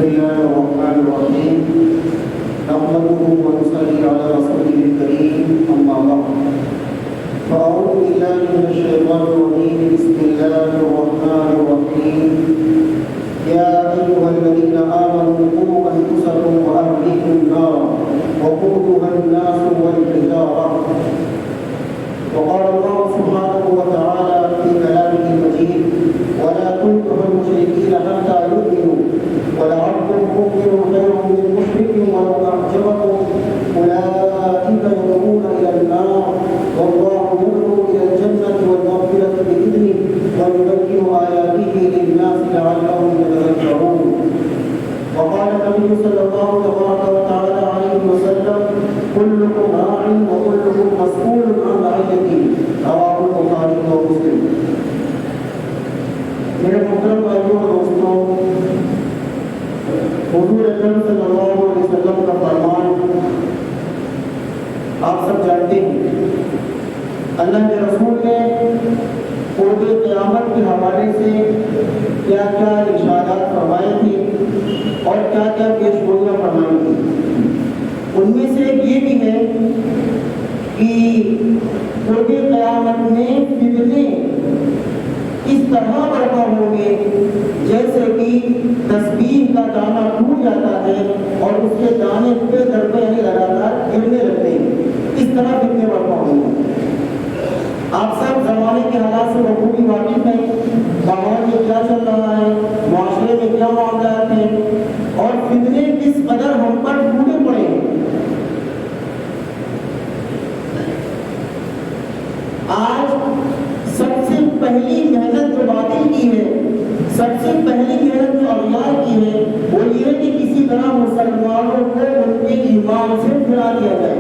بسم الله الرحمن الرحيم نحمده ونصلي على رسوله الكريم أما بعد فأعوذ بالله من الشيطان الرجيم بسم الله الرحمن الرحيم يا أيها الذين آمنوا قوا أنفسكم وأهليكم نارا وقودها الناس والحجارة. وقال الله سبحانه وتعالى في كلامه المجيد ولا تنكحوا المشركين حتى يؤمنوا ولعبد مؤمن خير من مشرك ولو أعجبكم أولئك يدعون إلى النار والله يدعو إلى الجنة والمغفرة بإذنه ويبين آياته للناس لعلهم يتذكرون. وقال النبي صلى الله تبارك وتعالى عليه وسلم كلكم راع وكلكم مسؤول عن رعيته رواه البخاري ومسلم. میرے محترم بھائیوں اور دوستوں، حضور اکرم صلی اللہ علیہ وسلم کا فرمان آپ سب جانتے ہیں۔ اللہ کے رسول نے قرب قیامت کے حوالے سے کیا کیا ارشادات فرمائے تھے اور کیا کیا پیشگوئیاں فرمائی تھی۔ ان میں سے یہ بھی ہے کہ قرب قیامت میں فتنے اس طرح برپا ہوں گے جیسے کہ تسبیح کا دانہ ٹوٹ جاتا ہے اور اس کے دانے پہ در پہ لگاتار گرنے لگتے ہیں، اس طرح فتنے برپا ہوں گے۔ آپ سب زمانے کے حالات سے بخوبی واقف ہیں، ماحول میں کیا چل رہا ہے، معاشرے میں کیا معاملات ہیں اور فتنے کس قدر ہم پر ٹوٹے پڑے ہیں۔ آج سب سے پہلی محنت جو باطل کی ہے، سب سے پہلی محنت جو اغیار کی ہے، وہ یہ ہے کہ کسی طرح مسلمانوں کو ان کے ایمان سے پھرا دیا جائے۔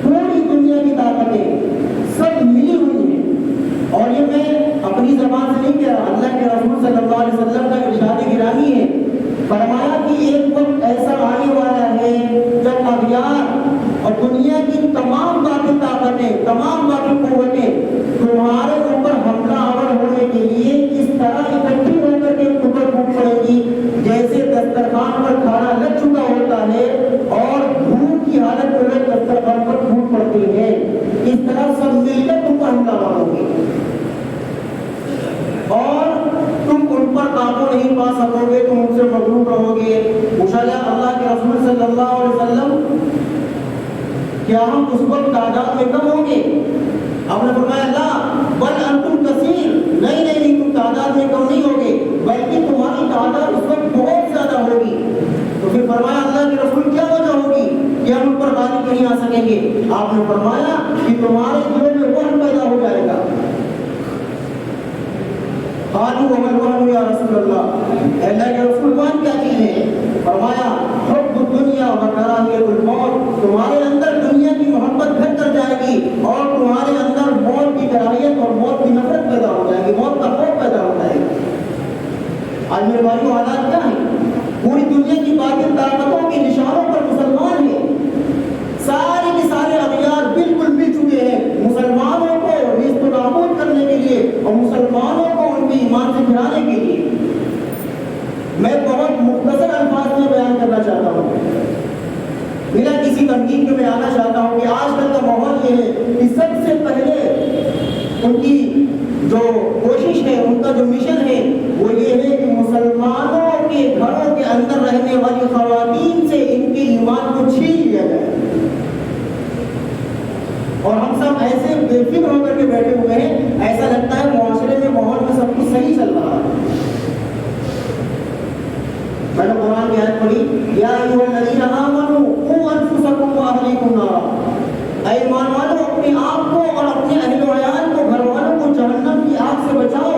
پوری دنیا کی طاقتیں سب ملی ہوئی ہیں، اور یہ میں اپنی زبان سے نہیں کہہ رہا، اللہ کے رسول صلی اللہ علیہ وسلم کا ارشاد گرامی ہے۔ فرمایا کہ ایک وقت ایسا آنے والا ہے جب اغیار اور دنیا کی تمام باقی طاقتیں، تمام باقی قوتیں تمہارے اوپر حملہ آور ہونے کے لیے اس طرح اکٹھی ہو کر کے اوپر پھوٹ پڑے گی جیسے دسترخوان پر کھانا لگ چکا ہوتا ہے اور بھوک کی حالت میں لوگ دسترخوان پر پھوٹ پڑتے ہیں، اس طرح سب مل کر تم پر حملہ آور ہوگی اور تم ان پر قابو نہیں پا سکو گے، تم ان سے مغلوب رہو گے۔ پوچھا گیا اللہ کے رسول صلی اللہ علیہ وسلم کیا ہم اس وقت تعداد میں کم ہوں گے؟ آپ نے فرمایا لا بل انتم کثیر، نہیں تم تعداد میں کم نہیں ہوگے بلکہ تمہاری تعداد اس وقت بہت زیادہ ہوگی۔ تو پھر فرمایا اللہ کے رسول کیا وجہ ہوگی کہ ہم ان پر غالب نہیں آ سکیں گے؟ آپ نے فرمایا کہ تمہارے دلوں میں وہن پیدا ہو جائے گا۔ قالوا وما الوهن یا رسول اللہ، اللہ کے رسول وہن کیا چیز ہے؟ فرمایا حب الدنیا وکراہیت الموت، تمہارے اندر دنیا کی محبت گھٹ کر جائے گی اور تمہارے اندر موت کی کراہیت اور موت کی نفرت پیدا ہو جائے گی، موت کا خوف پیدا ہو جائے گا۔ آج میرے بھائیوں حالات کیا ہیں؟ پوری دنیا کی باطل طاقتوں کے نشانوں پر مسلمان ہیں، سارے کے سارے اغیار بالکل مل چکے ہیں مسلمانوں کو نیست و نابود کرنے کے لیے اور مسلمانوں کو ان کے ایمان سے پھرانے کے لیے۔ میں بہت مختصر الفاظ میں بیان کرنا چاہتا ہوں، بنا کسی تنقید کے میں آنا چاہتا ہوں کہ آج کل کا ماحول یہ ہے کہ سب سے پہلے ان کی جو کوشش ہے، ان کا جو مشن ہے وہ یہ ہے کہ مسلمانوں کے گھروں کے اندر رہنے والی خواتین سے ان کے ایمان کو چھین لیا جائے، اور ہم سب ایسے بے فکر ہو کر کے بیٹھے ہوئے ہیں، ایسا لگتا ہے معاشرے میں ماحول میں سب کچھ صحیح چل رہا ہے۔ میں نے قرآن کی آیت پڑھی یا ایھا الذین آمنوا قوا انفسکم واہلیکم نارا، اے ایمان والو اپنے آپ کو اور اپنے اہل و عیال کو، گھر والوں کو جہنم کی آگ سے بچاؤ۔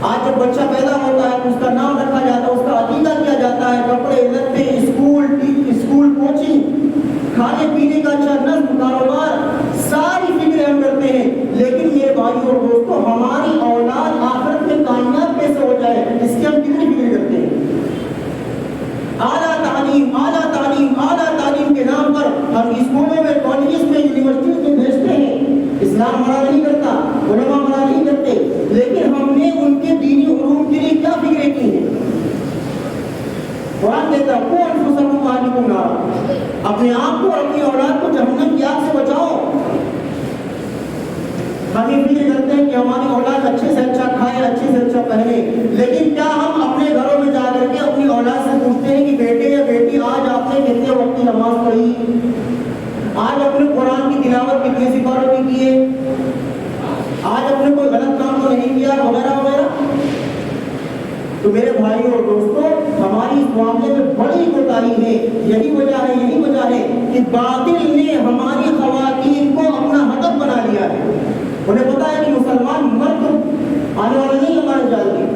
آج جب بچہ پیدا ہوتا ہے اس کا نام رکھا جاتا ہے، اس کا عقیدہ کیا جاتا ہے، کپڑے لتے، اسکول کوچنگ، کھانے پینے کا اچھا نظم، کاروبار، ساری فکریں ہم کرتے ہیں، لیکن میرے بھائی اور دوستوں ہماری اولاد آخرت میں کامیاب کیسے ہو جائے اس کی ہم کتنی فکر کرتے ہیں۔ اعلیٰ تعلیم کے نام پر ہم اسکولوں میں، کالجز میں، یونیورسٹیوں میں بھیجتے ہیں، اسلام منع نہیں کرتا، علماء منع نہیں کرتے، لیکن ہم نے ان کے دینی کے لیے کیا فکریں کی ہیں؟ قرآن کہتا ہے قوا انفسکم واہلیکم نارا، اپنے آپ کو اور اپنی اولاد کو جہنم کی آگ سے بچاؤ۔ ہم یہ فکر کرتے ہیں کہ ہماری اولاد اچھے سے اچھا کھائے، اچھے سے اچھا پہنے، لیکن کیا ہم اپنے گھروں میں جا کر کے اپنی اولاد سے پوچھتے ہیں کہ بیٹے یا بیٹی آج آپ نے کتنے وقت کی نماز پڑھی، آج اپنے قرآن کی تلاوت کتنے سپاروں کی کیے، آج اپنے کوئی غلط کام تو نہیں کیا، وغیرہ وغیرہ؟ تو میرے بھائیوں اور دوستوں، ہماری اس معاملے میں بڑی کوتاہی ہے۔ یہی وجہ ہے کہ باطل نے ہماری خواتین کو اپنا ہدف بنا لیا ہے۔ انہیں پتا ہے کہ مسلمان مرد آنے والا نہیں ہمارے جال میں،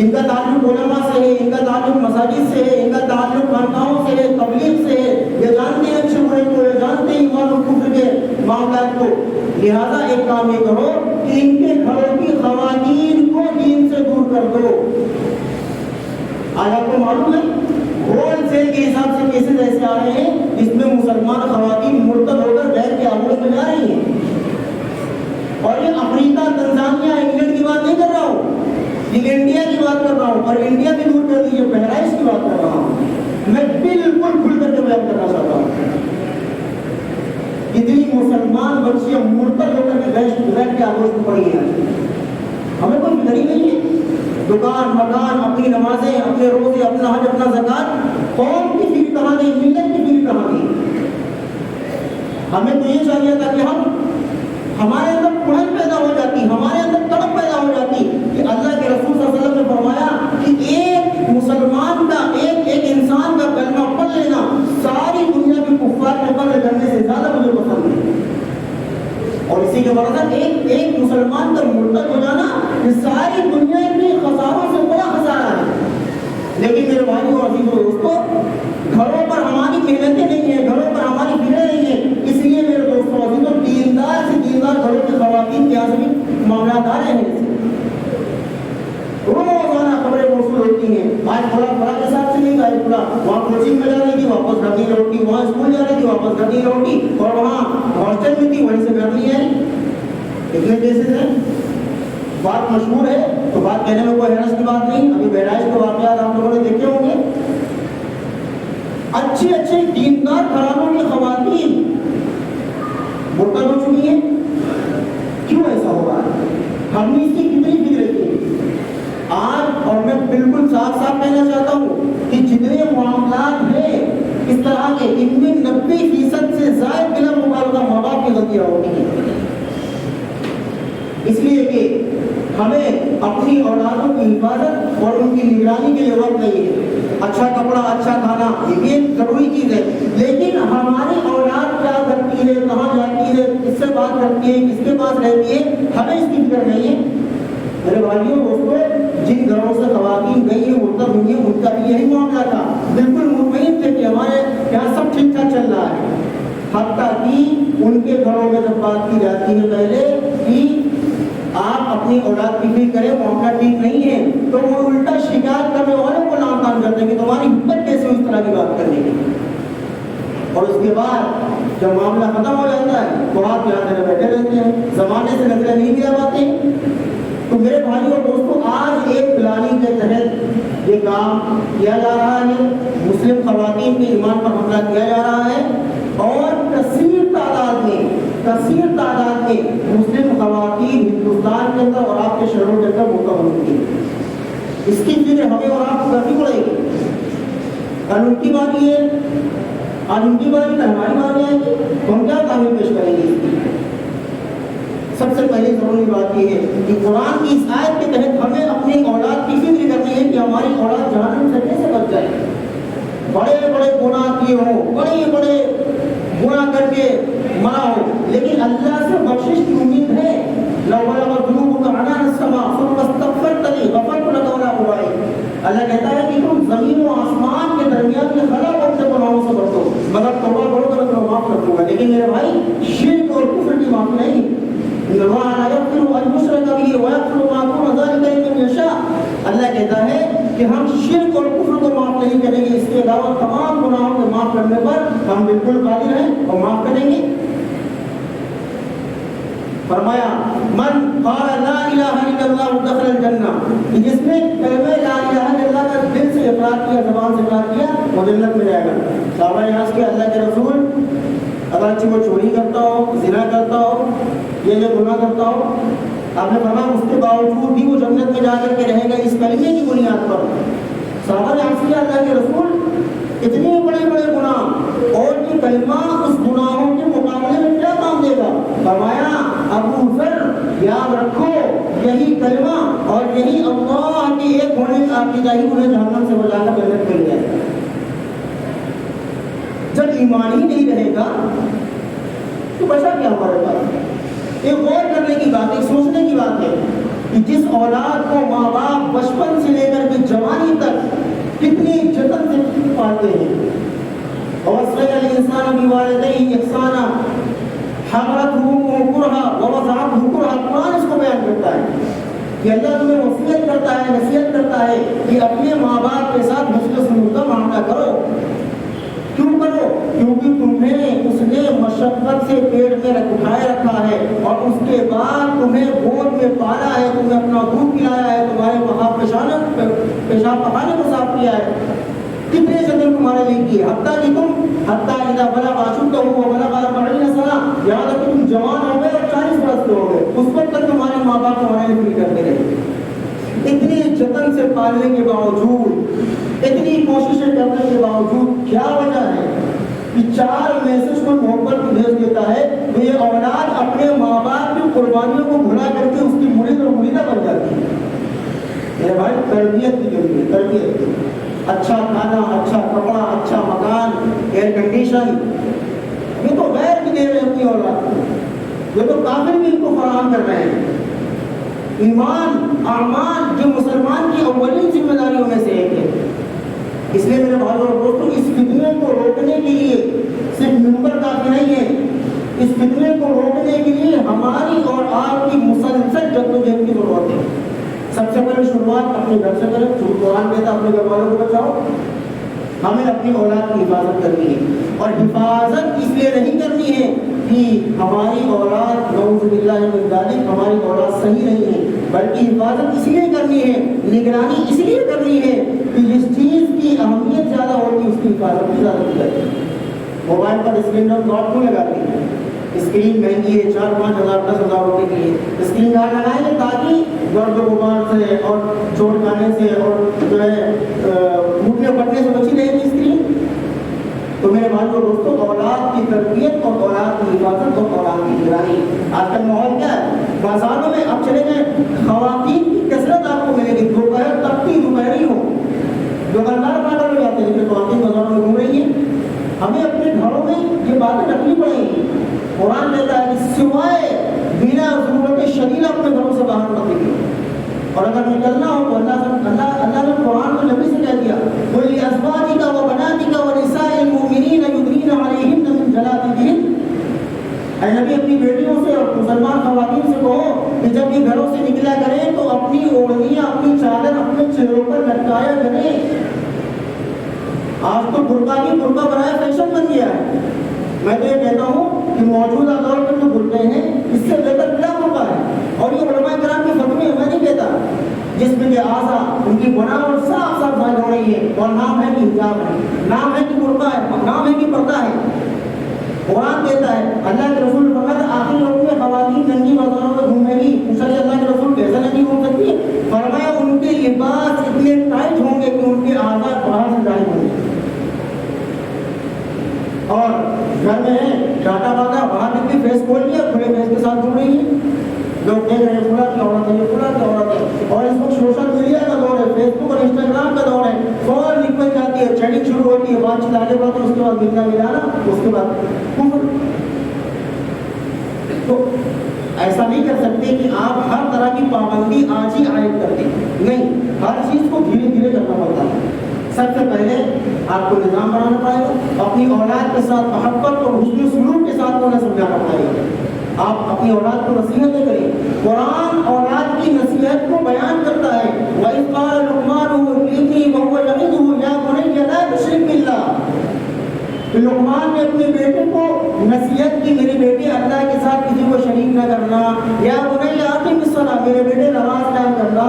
ان کا تعلق علماء سے ہے، ان کا تعلق مساجد سے ہے، ان کا تعلق خانقاہوں سے ہے، تبلیغ سے ہے، یہ جانتے ہیں اچھے برے کو، یہ جانتے ہیں ایمان و کفر کے معاملات کو۔ لہذا ایک کام یہ کرو کہ ان کے گھروں کی خواتین کو دین سے دور کر دو۔ آج آپ کو معلوم ہے ہول سیل کے حساب سے کیسز ایسے آ رہے ہیں جس میں مسلمان خواتین مرتد ہو کر غیر کے آغوش میں جا رہی ہیں، اور یہ افریقہ، تنزانیہ، انگلینڈ کی بات نہیں کر رہا ہوں، یہ انڈیا کی بات کر رہا ہوں، اور انڈیا بھی دور کر دیجیے، بہرائچ کی بات کر رہا ہوں۔ میں بالکل کھل کر کے بیان کرنا چاہتا ہوں، کتنی مسلمان بچیاں مرتد ہو کر کے غیر کے آغوش میں پڑی ہیں۔ ہمیں کوئی فکر ہی نہیں ہے، دکان مکان، اپنی نمازیں، اپنے روزے، اپنا حج، اپنا زکات، قوم کی فکر کہاں گئی، ملت کی فکر کہاں گئی؟ ہمیں تو یہ چاہیے تھا کہ ہمارے اندر کڑن پیدا ہو جاتی، ہمارے اندر تڑپ پیدا ہو جاتی کہ اللہ کے رسول صلی اللہ علیہ وسلم نے فرمایا کہ ایک مسلمان کا، ایک انسان کا کلمہ پڑھ لینا ساری دنیا کے کفار کے قتل کرنے سے زیادہ مجھے پسند ہے، اور اسی کے برعکس ایک مسلمان کا مرتد ہو جانا یہ ساری دنیا کے خساروں سے بڑا خسارہ ہے۔ لیکن میرے بھائیوں اور عزیزوں دوستوں، گھروں پر ہماری محنتیں نہیں ہیں، گھروں پر ہماری فکریں نہیں ہیں، اس لیے میرے دوستوں عزیزوں، دیندار سے دیندار گھروں کی خواتین کے یہاں سے بھی معاملات آ رہے ہیں۔ روزانہ خبریں موصول ہوتی ہیں، آج فلاں کے ساتھ سے نہیں گئی، فلاں وہاں کوچنگ میں جا رہی تھی، واپس گھر نہیں لوٹی، وہاں اسکول جا رہی تھی، واپس گھر نہیں لوٹی، اور وہاں ہاسٹل میں تھی، وہیں سے گھر نہیں آئی۔ اتنے کیسز ہیں، بات مشہور ہے تو بات کہنے میں کوئی حرج کی بات نہیں۔ ابھی بہرائچ کے واقعات آپ لوگوں نے دیکھے ہوں گے، اچھے دیندار گھرانوں کی خواتین مرتد ہو چکی ہیں۔ کیوں ایسا ہو رہا ہے؟ ہم نے اس کی کتنی فکر کی آج، اور میں بالکل صاف کہنا چاہتا ہوں کہ جتنے معاملات ہیں اس طرح کے، ان میں 90% سے زائد بلا مبالغہ ماں باپ کی غلطیاں ہوتی ہیں۔ اس لیے کہ ہمیں اپنی اولادوں کی حفاظت اور ان کی نگرانی کے لیے وقت نہیں ہے۔ اچھا کپڑا، اچھا کھانا، یہ بھی ایک ضروری چیز ہے، لیکن ہماری اولاد کیا کرتی ہے، کہاں جاتی ہے، کس سے بات کرتی ہے، کس کے پاس رہتی ہے، ہمیں اس کی فکر نہیں ہے۔ میرے بھائیوں دوستوں، جن گھروں سے خواتین گئی ہیں، مرتد ہوئی ہیں، ان کا بھی یہی معاملہ تھا، بالکل مطمئن تھے کہ ہمارے یہاں سب ٹھیک ٹھاک چل رہا ہے، حتیٰ کہ ان کے گھروں میں جب بات کی جاتی ہے پہلے کہ آپ اپنی اولاد کی فکر کریں، معاملہ ٹھیک نہیں ہے، تو وہ الٹا شکایت کرنے والوں کو لعن طعن کرتے ہیں کہ تمہاری ہمت کیسے اس طرح کی بات کرنے کی۔ اور اس کے بعد جب معاملہ ختم ہو جاتا ہے تو آپ یہاں سے بیٹھے رہتے ہیں، زمانے سے نظریں نہیں ملا پاتے۔ تو میرے بھائیوں اور دوستوں، آج ایک پلاننگ کے تحت یہ کام کیا جا رہا ہے، مسلم خواتین کے ایمان پر حملہ کیا جا رہا ہے، اور کثیر تعداد میں مسلم خواتین ہندوستان کے اندر اور آپ کے شہروں کے اندر مرتد ہوتی ہیں۔ اس کی فکر ہمیں اور آپ کو کرنی پڑے گی۔ اور ان کی باری ہے، آج ان کی باری کا ہماری باری آئے گی، تو ہم کیا تعمیر پیش کریں گے؟ اس کی سب سے پہلی ضروری بات یہ ہے کہ قرآن کی اس آیت کے تحت ہمیں اپنی اولاد کی فکر کرنی ہے کہ ہماری اولاد جہنم سے کیسے بچ جائے۔ بڑے گناہ کیے ہوں، بڑے گناہ کر کے مرا ہو، لیکن اللہ سے بخشش کی امید ہے۔ لو بلغت ذنوبک عنان السماء ثم استغفرتنی غفرت لک ولا ابالي۔ اللہ کہتا ہے کہ تم زمین و آسمان کے درمیان کے خلا کو اپنے گناہوں سے بچو، مگر توبہ کرو تو میں تمہیں معاف کر دوں گا۔ لیکن میرے بھائی، شرک اور کفر کی معافی نہیں۔ اللہ لا یغفر ان یشرک به ویغفر ما دون ذلک لمن یشاء۔ اللہ کہتا ہے کہ ہم شرک اور کفر کو معاف نہیں کریں گے، اس کے علاوہ تمام گناہوں کو معاف کرنے پر ہم بالکل قادر ہیں اور معاف کریں گے۔ فرمایا من قال لا الہ الا اللہ دخل الجنہ، کہ جس نے کلمہ لا الہ الا اللہ کا دل سے اقرار کیا، زبان سے اقرار کیا، وہ جنت میں جائے گا۔ صحابہ نے عرض کیا اللہ کے رسول اگرچہ وہ چوری کرتا ہو، زنا کرتا ہو، یہ گناہ کرتا ہو، آپ نے فرمایا اس کے باوجود بھی وہ جنت میں جا کر کے رہے گا اس کلمے کی بنیاد پر۔ صحابہ نے عرض کیا اللہ کے رسول اتنے بڑے بڑے گناہ اور یہ کلمہ اس گناہوں کے مقابلے میں کیا کام دے گا؟ فرمایا ابو ذر یاد رکھو یہی کلمہ اور یہی اللہ کے ایک ہونے کا عقیدہ ہی انہیں جہنم سے بچا کر جنت مل جائے گا۔ جب ایمان ہی نہیں رہے گا تو بچا کیا ہمارے پاس؟ ایک غور کرنے کی بات، ایک سوچنے کی بات ہے کہ جس اولاد کو ماں باپ بچپن سے لے کر کے جوانی تک کتنی جتن سے پالتے ہیں، وَوَصَّيْنَا الْإِنسَانَ بِوَالِدَيْهِ إِحْسَانًا حَمَلَتْهُ كُرْهًا وَوَضَعَتْهُ كُرْهًا۔ قرآن اس کو بیان کرتا ہے کہ اللہ تمہیں وصیت کرتا ہے، نصیحت کرتا ہے کہ اپنے ماں باپ کے ساتھ حسن سلوک کا معاملہ کرو۔ کیوں کرو؟ کیونکہ تمہیں اس نے مشقت سے پیٹ میں اٹھائے رکھا ہے اور اس کے بعد تمہیں گود میں پالا ہے، تمہیں اپنا دودھ پلایا ہے، تمہارے وہاں پیشاب پخانے کو صاف کیا ہے، کتنے جتن تمہارے لیے کیے، حتیٰ کہ تم اذا بلغ اشدہ وبلغ 40 سنہ، یہاں تک کہ تم جوان ہو گئے اور 40 برس کے ہو گئے، اس وقت تک تمہارے ماں باپ تمہارے لیے فکر کرتے رہے۔ اتنی جتن سے پالنے کے باوجود، اتنی کوششیں کرنے کے باوجود کیا وجہ ہے کہ 4 میسج کو محبت بھیج دیتا ہے تو یہ اولاد اپنے ماں باپ کی قربانیوں کو بھلا کر کے اس کی مرید اور مریدہ بن جاتی ہے۔ میرے بھائی تربیت کی ضروری ہے، تربیت، اچھا کھانا، اچھا کپڑا، اچھا مکان، ایئر کنڈیشن، یہ تو غیر بھی دے رہے ہیں اپنی اولاد کو، یہ تو کافر بھی ان کو فراہم کر رہے ہیں۔ ایمان، اعمال جو مسلمان کی اولین ذمہ داریوں میں سے ایک ہے۔ اس لیے میرے بھائیوں اور دوستوں اس فتنے کو روکنے کے لیے صرف منبر کافی نہیں ہے، اس فتنے کو روکنے کے لیے ہماری اور آپ کی مسلسل جدوجہد کی ضرورت ہے۔ سب سے پہلے شروعات اپنے گھر سے کریں، قرآن کہتا ہے اپنے گھر والوں کو بچاؤ۔ ہمیں اپنی اولاد کی حفاظت کرنی ہے اور حفاظت اس لیے نہیں کرنی ہے کہ ہماری اولاد نعوذ باللہ من ذالک ہماری اولاد صحیح نہیں ہے، بلکہ حفاظت اس لیے کرنی ہے، نگرانی اس لیے کرنی ہے کہ جس چیز کی اہمیت زیادہ ہوتی ہے اس کی حفاظت بھی زیادہ کی جاتی ہے۔ موبائل پر اسکرین گارڈ کیوں لگاتے ہیں؟ اسکرین مہنگی ہے، 4-5 ہزار 10 ہزار روپے کی ہے، اسکرین گارڈ لگائیں گے تاکہ گرد و غبار سے اور چوٹ کھانے سے اور جو ہے ٹوٹنے پھٹنے سے بچی رہے گی اسکرین۔ تو میرے بھائی اور دوستوں اولاد کی تربیت اور اولاد کی حفاظت اور اولاد کی نگرانی، آج کل ماحول کیا ہے؟ بازاروں میں اب چلے گئے خواتین کی کثرت آپ کو ملے گی، دوپہر تپتی دوپہری ہو، دکاندار پاگل ہو جاتے ہیں کہ خواتین بازاروں میں گھوم رہی ہیں۔ ہمیں اپنے گھروں میں یہ باتیں رکھنی پڑیں گی۔ قرآن کہتا ہے کہ سوائے بنا ضرورت شدید اپنے گھروں سے باہر مت نکلو، اور اگر نکلنا ہو تو اللہ نے قرآن کو نبی سے کہہ دیا قُلْ لِأَزْوَاجِكَ وَبَنَاتِكَ وَنِسَاءِ الْمُؤْمِنِينَ يُدْنِينَ عَلَيْهِنَّ مِنْ جَلَابِيبِهِنَّ۔ اے نبی اپنی بیٹیوں سے اور مسلمان خواتین سے کہو کہ جب یہ گھروں سے نکلا کریں تو اپنی اوڑھنیاں، اپنی چادر اپنے چہروں پر لٹکایا کریں۔ آج تو برقع کی برقع بنایا فیشن بن گیا ہے۔ میں تو یہ کہتا ہوں کہ موجودہ دور میں جو برقعے ہیں اس سے بہتر کیا برقع ہے؟ اور یہ علماء کرام کے فتوے میں نہیں کہتا، جس میں کہ اعضاء ان کی بناوٹ صاف صاف ظاہر ہو رہی ہے اور نام ہے کہ حجاب ہے، نام ہے کہ برقع ہے، نام ہے کہ پردہ ہے۔ قرآن کہتا ہے، اللہ کے رسول نے فرمایا آخری وقت میں خواتین ننگی بازاروں میں گھومیں گی، پوچھا کہ اللہ کے رسول کیسا ننگی گھوم سکتی ہے؟ فرمایا ان کے لباس اتنے ٹائٹ ہوں گے کہ ان کے اعضاء باہر سے ظاہر ہوں گے، اور گھر میں ہے ڈاٹا باندھا، باہر نکلی فیس کھول لیا، کھلے فیس کے ساتھ گھوم رہی ہے، لوگ دیکھ رہے ہیں فلاں کی عورت ہے، یہ فلاں کی عورت ہے۔ اور اس وقت سوشل میڈیا کا دور ہے، فیس بک اور انسٹاگرام کا دور ہے، فوراً نکل جاتی ہے، چیٹنگ شروع ہوتی ہے، بات چیت آگے بڑھتی ہے، اس کے بعد ملنا ملانا، اس کے بعد تو ایسا نہیں کر سکتے کہ آپ ہر طرح کی پابندی آج ہی عائد کر دیں، نہیں، ہر چیز کو دھیرے دھیرے کرنا پڑتا ہے۔ سب سے پہلے آپ کو نظام بنانا پڑے گا، اپنی اولاد کے ساتھ محبت اور حسن سلوک کے ساتھ انہیں سمجھانا پڑے گا۔ آپ اپنی اولاد کو نصیحتیں کریں، قرآن اولاد کی نصیحت کو بیان کرتا ہے، وَإِذْ قَالَ لُقْمَانُ لِابْنِهِ وَهُوَ يَعِظُهُ يَا بُنَيَّ لَا تُشْرِكْ بِاللَّهِ۔ لقمان نے اپنے بیٹے کو نصیحت کی، میرے بیٹے اللہ کے ساتھ کسی کو شریک نہ کرنا، یا بنی اقم الصلاۃ، میرے بیٹے نماز قائم کرنا۔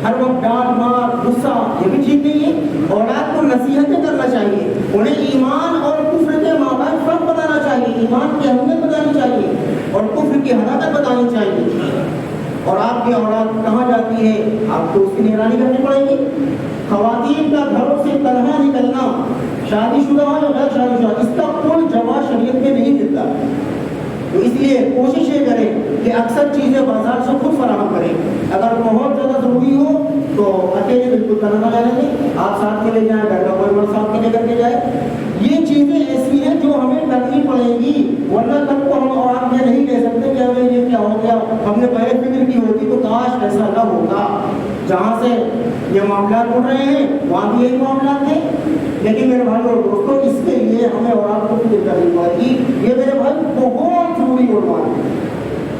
ہر وقت ڈانٹ مار غصہ یہ بھی ٹھیک نہیں ہے. اولاد کو نصیحتیں کرنا چاہیے, انہیں ایمان اور کفر کے مابین فرق بتانا چاہیے, ایمان کی اہمیت بتانی چاہیے اور کفر کی حقیقت بتانی چاہیے. اور آپ کی اولاد کہاں جاتی ہے آپ کو اس کی نگرانی کرنی پڑے گی. خواتین کا گھروں سے تنہا نکلنا, شادی شدہ ہو یا غیر شادی شدہ, اس کا کوئی جواز شریعت میں نہیں ملتا. تو اس لیے کوشش یہ کریں کہ اکثر چیزیں بازار سے خود فراہم کریں. اگر بہت زیادہ ضروری ہو تو اکیلے بالکل تنہا نہ رہنے دیں, آپ ساتھ کے لے جائیں, گھر کا کوئی مرد ساتھ کے لے کر کے جائے. یہ چیزیں ایسی ہیں جو ہمیں کرنی پڑے گی, ورنہ تب کو ہم اور آپ یہ نہیں کہہ سکتے کہ ہمیں یہ کیا ہو گیا, ہم نے پہلے فکر کی ہوتی تو کاش ایسا نہ ہوتا. جہاں سے یہ معاملات اٹھ رہے ہیں وہاں بھی یہی معاملات ہیں. لیکن میرے بھائی اور دوستوں, اس کے لیے ہمیں اور آپ کو فکر کرنی پڑے گی. یہ میرے بھائی بہت ضروری عنوان ہے.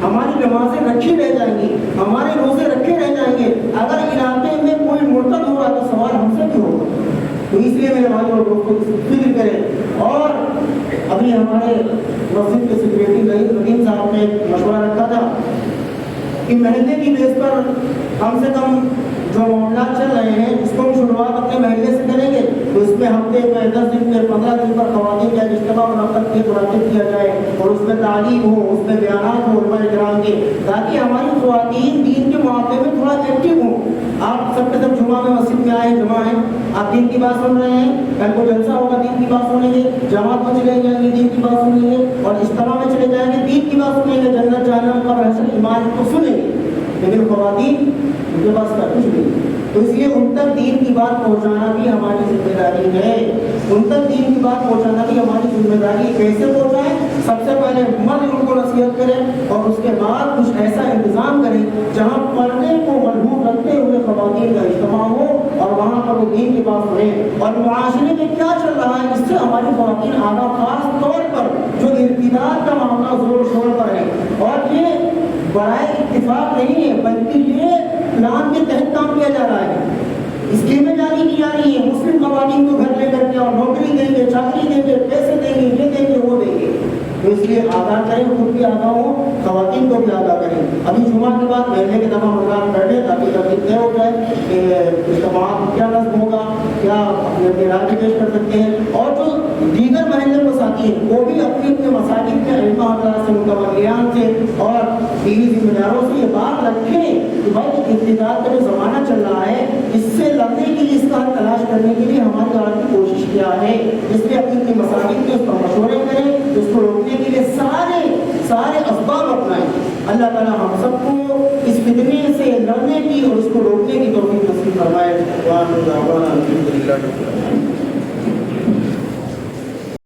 ہماری نمازیں رکھی رہ جائیں گی, ہمارے روزے رکھے رہ جائیں گے, اگر علاقے میں کوئی مرتد ہو رہا تو سوال ہم سے بھی ہوگا. تو اس لیے میرے بھائی اور دوستوں فکر کریں. اور ابھی ہمارے مسجد کے سیکریٹری ندیم صاحب نے مشورہ رکھا تھا کہ محلے کی بیس پر کم سے کم جو معاملات چل رہے ہیں اس کو ہم شروعات اپنے محلے سے کریں گے. تو اس میں ہفتے میں 10 دن میں 15 دن پر خواتین کا اجتماع منعقد کیا جائے اور اس میں تعلیم ہو, اس میں بیانات ہو علماء کرام کے, تاکہ ہماری خواتین دین کے معاملے میں تھوڑا ایکٹیو ہوں. آپ سب کے سب جمعہ میں مسجد میں آئے, جمعہ ہیں, آپ دین کی بات سن رہے ہیں, کل کو جلسہ ہوگا دین کی بات سنیں گے, جماعت میں چلے جائیں گے دین کی بات سنیں گے, اور اجتماع میں چلے جائیں گے دین کی بات سنیں گے, جنت جہنم قبر حشر ایمان کو سنیں گے. لیکن خواتین ان کے پاس کا کچھ نہیں. تو اس لیے ان تک دین کی بات پہنچانا بھی ہماری ذمہ داری ہے. ان تک دین کی بات پہنچانا بھی ہماری ذمہ داری ہے. کیسے پہنچائیں؟ سب سے پہلے مرد ان کو نصیحت کریں اور اس کے بعد کچھ ایسا انتظام کریں جہاں پردے کو ملحوظ رکھتے ہوئے خواتین کا اجتماع ہو اور وہاں پر وہ دین کی بات سنیں. اور معاشرے میں کیا چل رہا ہے اس سے ہماری خواتین آگاہ, خاص طور پر جو ارتداد کا معاملہ زور شور پر ہے. اور یہ برائے اتفاق نہیں ہے بلکہ یہ پلان کے تحت کام کیا جا رہا ہے. اسکیمیں جاری کی جا رہی ہیں, مسلم خواتین کو گھر لے کر کے اور نوکری دیں گے, چاکری دیں گے, پیسے دیں گے, یہ دیں گے, وہ دیں گے. تو اس لیے آگاہ کریں, خود بھی آگاہ ہوں, خواتین کو بھی آگاہ کریں. ابھی جمعہ کے بعد محلے کے تمام مقام کر لیں تاکہ ترتیب طے ہو جائے کہ اجتماعات کیا نصب ہوگا, کیا اپنے رائے پیش کر سکتے ہیں. اور جو دیگر محلے مساکین وہ بھی اپنے اپنے مساجد کے علماء حضرات سے, متولیان سے اور دینی ذمہ داروں سے یہ بات رکھیں کہ بھائی ارتداد کا جو زمانہ چل رہا ہے اس سے لڑنے کے لیے, اس کا حل تلاش کرنے کے لیے ہماری آج کی کوشش کیا ہے. اس لیے اپنی مساجد کے اس پر مشورے کریں, اس کو روکنے کے لیے سارے اسباب اپنائیں. اللہ تعالیٰ ہم سب کو اس فتنے سے لڑنے کی اور اس کو روکنے کی توفیق نصیب فرمائے.